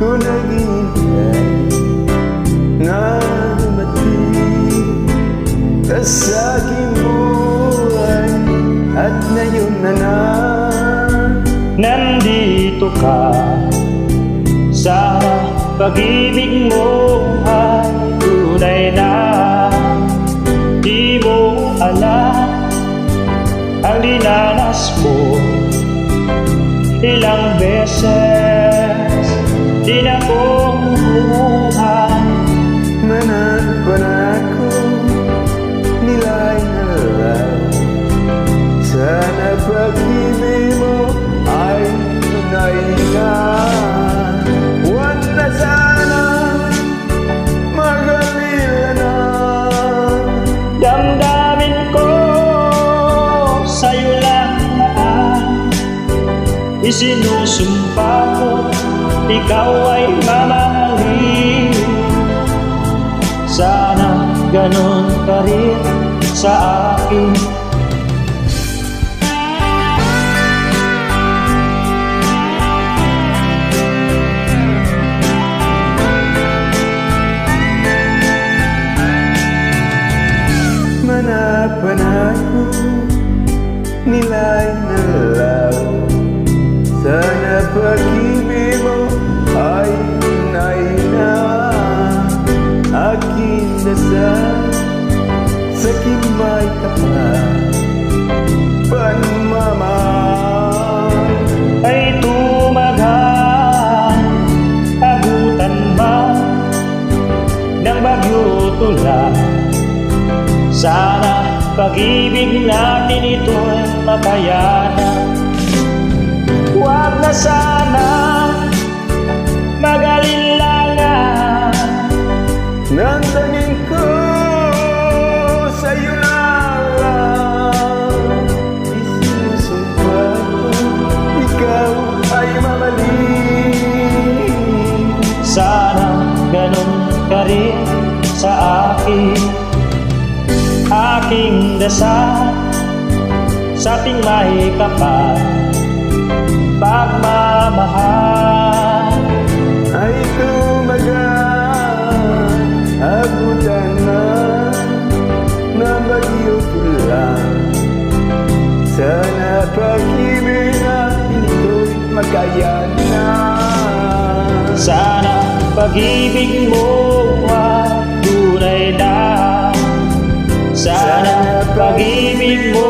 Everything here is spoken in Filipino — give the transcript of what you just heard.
ko naghihintay na dumating ka sa aking buhay, at ngayon na nandito ka. Sana pag-ibig mo ay tunay na. Di mo alam ang dinanas mo. Ilang beses di na ko buhay. Manapan ako, nilay na lang. Sana pag-ibig mo ay tunay na. Huwag na sana magalila na. Damdamin ko sa'yo lang na isinusumpa ko, ikaw ay mamahalin. Sana ganon ka rin sa akin. Manapan ako, nilay na lang. Sana pag-ibig mo ay tunay na. Aking dasal sa kimay panmamahal Ay tumaghang, abutan man ng bagyo tulad. Sana pag-ibig natin ito'y makayanan. Huwag na sana mag-alilangan. Nang tingin ko sa'yo na lang, isinusumpa ko, ikaw ay mamahalin. Sana ganon ka rin sa akin. Aking dasal sa ating may kapal pagmamahal Ay tumagal, abutan na ng bagyo tulang. Sana pag-ibig natin ito'y makayanan. Sana pag-ibig mo ay tunay na. Sana pag-ibig mo